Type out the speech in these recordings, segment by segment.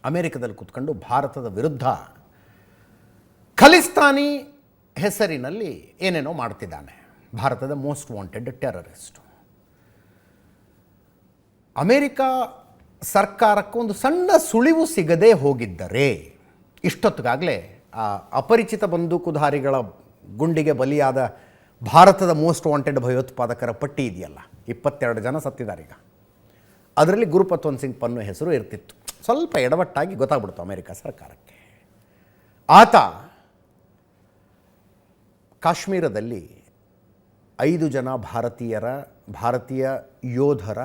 ಅಮೇರಿಕದಲ್ಲಿ ಕೂತ್ಕೊಂಡು ಭಾರತದ ವಿರುದ್ಧ ಖಲಿಸ್ತಾನಿ ಹೆಸರಿನಲ್ಲಿ ಏನೇನೋ ಮಾಡ್ತಿದ್ದಾನೆ. ಭಾರತದ ಮೋಸ್ಟ್ ವಾಂಟೆಡ್ ಟೆರರಿಸ್ಟು. ಅಮೇರಿಕ ಸರ್ಕಾರಕ್ಕೆ ಒಂದು ಸಣ್ಣ ಸುಳಿವು ಸಿಗದೇ ಹೋಗಿದ್ದರೆ ಇಷ್ಟೊತ್ತಿಗಾಗಲೇ ಆ ಅಪರಿಚಿತ ಬಂದೂಕುಧಾರಿಗಳ ಗುಂಡಿಗೆ ಬಲಿಯಾದ ಭಾರತದ ಮೋಸ್ಟ್ ವಾಂಟೆಡ್ ಭಯೋತ್ಪಾದಕರ ಪಟ್ಟಿ ಇದೆಯಲ್ಲ, 22 ಜನ ಸತ್ತಿದ್ದಾರೆ ಈಗ. ಅದರಲ್ಲಿ ಗುರುಪತ್ವಂತ್ ಸಿಂಗ್ ಪನ್ನು ಹೆಸರು ಇರ್ತಿತ್ತು. ಸ್ವಲ್ಪ ಎಡವಟ್ಟಾಗಿ ಗೊತ್ತಾಗ್ಬಿಡ್ತು ಅಮೇರಿಕ ಸರ್ಕಾರಕ್ಕೆ. ಆತ ಕಾಶ್ಮೀರದಲ್ಲಿ 5 ಜನ ಭಾರತೀಯ ಯೋಧರ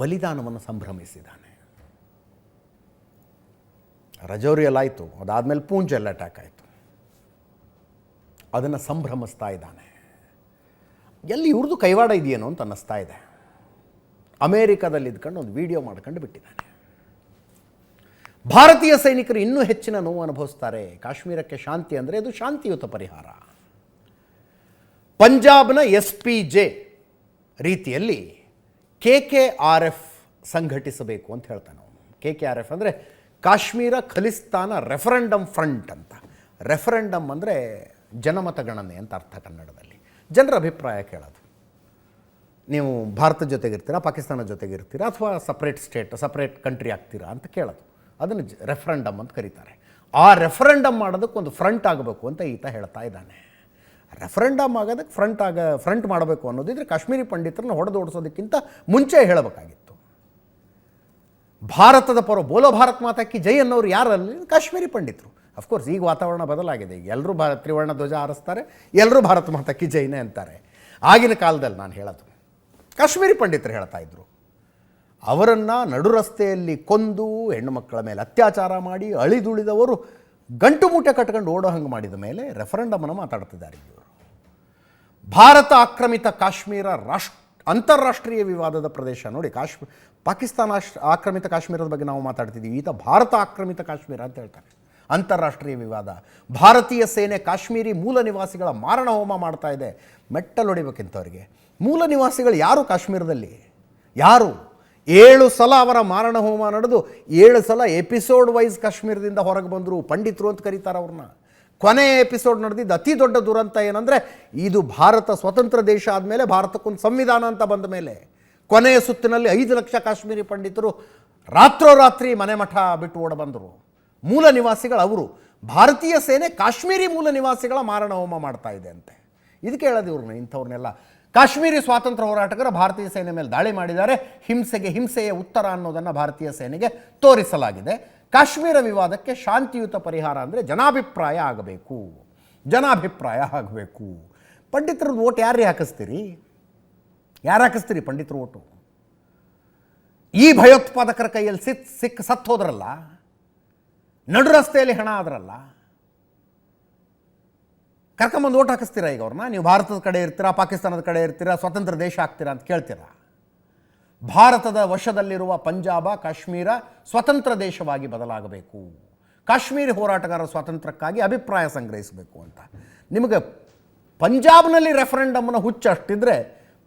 ಬಲಿದಾನವನ್ನು ಸಂಭ್ರಮಿಸಿದ್ದಾನೆ. ರಜೌರಿಯಲ್ಲಾಯಿತು, ಅದಾದಮೇಲೆ ಪೂಂಚಲ್ಲಿ ಅಟ್ಯಾಕ್ ಆಯಿತು. ಅದನ್ನು ಸಂಭ್ರಮಿಸ್ತಾ ಇದ್ದಾನೆ. ಎಲ್ಲಿ ಇವ್ರದ್ದು ಕೈವಾಡ ಇದೆಯೇನೋ ಅಂತ ಅನ್ನಿಸ್ತಾ ಇದೆ. ಅಮೇರಿಕಾದಲ್ಲಿ ಇದ್ಕೊಂಡು ಒಂದು ವಿಡಿಯೋ ಮಾಡ್ಕೊಂಡು ಬಿಟ್ಟಿದ್ದಾನೆ. ಭಾರತೀಯ ಸೈನಿಕರು ಇನ್ನೂ ಹೆಚ್ಚಿನ ನೋವು ಅನುಭವಿಸ್ತಾರೆ. ಕಾಶ್ಮೀರಕ್ಕೆ ಶಾಂತಿ ಅಂದರೆ ಇದು ಶಾಂತಿಯುತ ಪರಿಹಾರ. ಪಂಜಾಬ್ನ SPJ ರೀತಿಯಲ್ಲಿ KKRF ಸಂಘಟಿಸಬೇಕು ಅಂತ ಹೇಳ್ತಾನೆ ಅವನು. KKRF ಅಂದರೆ ಕಾಶ್ಮೀರ ಖಲಿಸ್ತಾನ ರೆಫರೆಂಡಮ್ ಫ್ರಂಟ್ ಅಂತ. ರೆಫರೆಂಡಮ್ ಅಂದರೆ ಜನಮತಗಣನೆ ಅಂತ ಅರ್ಥ ಕನ್ನಡದಲ್ಲಿ. ಜನರ ಅಭಿಪ್ರಾಯ ಕೇಳೋದು. ನೀವು ಭಾರತದ ಜೊತೆಗಿರ್ತೀರಾ, ಪಾಕಿಸ್ತಾನದ ಜೊತೆಗಿರ್ತೀರಾ, ಅಥವಾ ಸಪ್ರೇಟ್ ಕಂಟ್ರಿ ಆಗ್ತೀರಾ ಅಂತ ಕೇಳೋದು. ಅದನ್ನು ರೆಫರೆಂಡಮ್ ಅಂತ ಕರೀತಾರೆ. ಆ ರೆಫರೆಂಡಮ್ ಮಾಡೋದಕ್ಕೆ ಒಂದು ಫ್ರಂಟ್ ಆಗಬೇಕು ಅಂತ ಈತ ಹೇಳ್ತಾ ಇದ್ದಾನೆ. ರೆಫರೆಂಡಮ್ ಆಗೋದಕ್ಕೆ ಫ್ರಂಟ್ ಮಾಡಬೇಕು ಅನ್ನೋದಿದ್ರೆ ಕಾಶ್ಮೀರಿ ಪಂಡಿತರನ್ನ ಓಡಿಸೋದಕ್ಕಿಂತ ಮುಂಚೆ ಹೇಳಬೇಕಾಗಿತ್ತು. ಭಾರತದ ಪರ ಬೋಲೋ ಭಾರತ್ ಮಾತಾ ಕಿ ಜೈ ಅನ್ನೋರು ಯಾರಲ್ಲಿ? ಕಾಶ್ಮೀರಿ ಪಂಡಿತರು. ಅಫ್ಕೋರ್ಸ್ ಈಗ ವಾತಾವರಣ ಬದಲಾಗಿದೆ. ಈಗ ಎಲ್ಲರೂ ತ್ರಿವರ್ಣ ಧ್ವಜ ಹಾರಿಸ್ತಾರೆ, ಎಲ್ಲರೂ ಭಾರತ ಮಾತಾ ಕಿ ಜೈನೇ ಅಂತಾರೆ. ಆಗಿನ ಕಾಲದಲ್ಲಿ ನಾನು ಹೇಳೋದು ಕಾಶ್ಮೀರಿ ಪಂಡಿತರು ಹೇಳ್ತಾ ಇದ್ರು. ಅವರನ್ನು ನಡು ರಸ್ತೆಯಲ್ಲಿ ಕೊಂದು ಹೆಣ್ಣು ಮಕ್ಕಳ ಮೇಲೆ ಅತ್ಯಾಚಾರ ಮಾಡಿ ಅಳಿದುಳಿದವರು ಗಂಟು ಮೂಟೆ ಕಟ್ಕೊಂಡು ಓಡೋ ಹಂಗೆ ಮಾಡಿದ ಮೇಲೆ ರೆಫರೆಂಡಮನ್ನು ಮಾತಾಡ್ತಿದ್ದಾರೆ ಇವರು. ಭಾರತ ಆಕ್ರಮಿತ ಕಾಶ್ಮೀರ ಅಂತಾರಾಷ್ಟ್ರೀಯ ವಿವಾದದ ಪ್ರದೇಶ. ನೋಡಿ, ಪಾಕಿಸ್ತಾನ ಆಕ್ರಮಿತ ಕಾಶ್ಮೀರದ ಬಗ್ಗೆ ನಾವು ಮಾತಾಡ್ತಿದ್ದೀವಿ. ಈತ ಭಾರತ ಆಕ್ರಮಿತ ಕಾಶ್ಮೀರ ಅಂತ ಹೇಳ್ತಾರೆ. ಅಂತಾರಾಷ್ಟ್ರೀಯ ವಿವಾದ. ಭಾರತೀಯ ಸೇನೆ ಕಾಶ್ಮೀರಿ ಮೂಲ ನಿವಾಸಿಗಳ ಮಾರಣ ಹೋಮ ಮಾಡ್ತಾ ಇದೆ. ಮೆಟ್ಟಲೊಡಿಬೇಕಿಂತವರಿಗೆ. ಮೂಲ ನಿವಾಸಿಗಳು ಯಾರು ಕಾಶ್ಮೀರದಲ್ಲಿ? ಯಾರು? 7 ಸಲ ಅವರ ಮಾರಣ ಹೋಮ ನಡೆದು 7 ಸಲ ಎಪಿಸೋಡ್ ವೈಸ್ ಕಾಶ್ಮೀರದಿಂದ ಹೊರಗೆ ಬಂದರು. ಪಂಡಿತರು ಅಂತ ಕರೀತಾರೆ ಅವ್ರನ್ನ. ಕೊನೆಯ ಎಪಿಸೋಡ್ ನಡೆದಿದ್ದು ಅತಿ ದೊಡ್ಡ ದುರಂತ ಏನಂದರೆ, ಇದು ಭಾರತ ಸ್ವತಂತ್ರ ದೇಶ ಆದಮೇಲೆ, ಭಾರತಕ್ಕೊಂದು ಸಂವಿಧಾನ ಅಂತ ಬಂದ ಮೇಲೆ ಕೊನೆಯ ಸುತ್ತಿನಲ್ಲಿ 5 ಲಕ್ಷ ಕಾಶ್ಮೀರಿ ಪಂಡಿತರು ರಾತ್ರೋರಾತ್ರಿ ಮನೆ ಮಠ ಬಿಟ್ಟು ಓಡ ಬಂದರು. ಮೂಲ ನಿವಾಸಿಗಳು ಅವರು. ಭಾರತೀಯ ಸೇನೆ ಕಾಶ್ಮೀರಿ ಮೂಲ ನಿವಾಸಿಗಳ ಮಾರಣ ಹೋಮ ಮಾಡ್ತಾ ಇದೆ ಅಂತೆ. ಇದಕ್ಕೆ ಹೇಳೋದು ಇವ್ರನ್ನ, ಇಂಥವ್ರನ್ನೆಲ್ಲ. ಕಾಶ್ಮೀರಿ ಸ್ವಾತಂತ್ರ್ಯ ಹೋರಾಟಗಾರ ಭಾರತೀಯ ಸೇನೆ ಮೇಲೆ ದಾಳಿ ಮಾಡಿದ್ದಾರೆ. ಹಿಂಸೆಯೇ ಉತ್ತರ ಅನ್ನೋದನ್ನು ಭಾರತೀಯ ಸೇನೆಗೆ ತೋರಿಸಲಾಗಿದೆ. ಕಾಶ್ಮೀರ ವಿವಾದಕ್ಕೆ ಶಾಂತಿಯುತ ಪರಿಹಾರ ಅಂದರೆ ಜನಾಭಿಪ್ರಾಯ ಆಗಬೇಕು. ಪಂಡಿತರದ್ದು ಓಟ್ ಯಾರೇ ಹಾಕಿಸ್ತೀರಿ? ಪಂಡಿತರು ಓಟು? ಈ ಭಯೋತ್ಪಾದಕರ ಕೈಯಲ್ಲಿ ಸತ್ತು ಹೋದ್ರಲ್ಲ, ನಡು ರಸ್ತೆಯಲ್ಲಿ ಹೆಣ ಆದ್ರಲ್ಲ, ಕರ್ಕೊಂಬಂದು ಓಟ್ ಹಾಕಿಸ್ತೀರಾ ಈಗ ಅವ್ರನ್ನ? ನೀವು ಭಾರತದ ಕಡೆ ಇರ್ತೀರಾ, ಪಾಕಿಸ್ತಾನದ ಕಡೆ ಇರ್ತೀರಾ, ಸ್ವತಂತ್ರ ದೇಶ ಆಗ್ತೀರಾ ಅಂತ ಕೇಳ್ತೀರಾ? ಭಾರತದ ವಶದಲ್ಲಿರುವ ಪಂಜಾಬ, ಕಾಶ್ಮೀರ ಸ್ವತಂತ್ರ ದೇಶವಾಗಿ ಬದಲಾಗಬೇಕು. ಕಾಶ್ಮೀರಿ ಹೋರಾಟಗಾರರ ಸ್ವಾತಂತ್ರ್ಯಕ್ಕಾಗಿ ಅಭಿಪ್ರಾಯ ಸಂಗ್ರಹಿಸಬೇಕು ಅಂತ. ನಿಮಗೆ ಪಂಜಾಬ್ನಲ್ಲಿ ರೆಫರೆಂಡಮ್ನ ಹುಚ್ಚು ಅಷ್ಟಿದ್ರೆ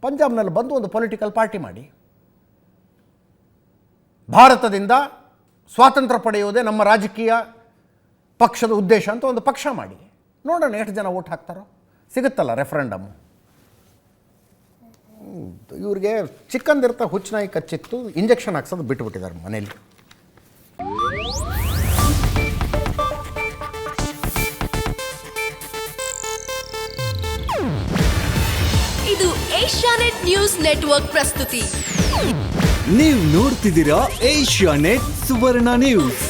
ಪಂಜಾಬ್ನಲ್ಲಿ ಬಂದು ಒಂದು ಪೊಲಿಟಿಕಲ್ ಪಾರ್ಟಿ ಮಾಡಿ. ಭಾರತದಿಂದ ಸ್ವಾತಂತ್ರ್ಯ ಪಡೆಯುವುದೇ ನಮ್ಮ ರಾಜಕೀಯ ಪಕ್ಷದ ಉದ್ದೇಶ ಅಂತ ಒಂದು ಪಕ್ಷ ಮಾಡಿ ನೋಡೋಣ ಎಷ್ಟು ಜನ ಓಟ್ ಹಾಕ್ತಾರೋ. ಸಿಗುತ್ತಲ್ಲ ರೆಫರೆಂಡಮ್ಮು. ಇವ್ರಿಗೆ ಚಿಕ್ಕಂದಿರ್ತಾ ಹುಚ್ಚನಾಯಿ ಕಚ್ಚಿತ್ತು, ಇಂಜೆಕ್ಷನ್ ಹಾಕ್ಸೋದು ಬಿಟ್ಟುಬಿಟ್ಟಿದ್ದಾರೆ ಮನೇಲಿ. ಇದು ಏಷ್ಯಾನೆಟ್ ನ್ಯೂಸ್ ನೆಟ್ವರ್ಕ್ ಪ್ರಸ್ತುತಿ. ನೀವು ನೋಡ್ತಿದ್ದೀರಾ ಏಷ್ಯಾನೆಟ್ ಸುವರ್ಣ ನ್ಯೂಸ್.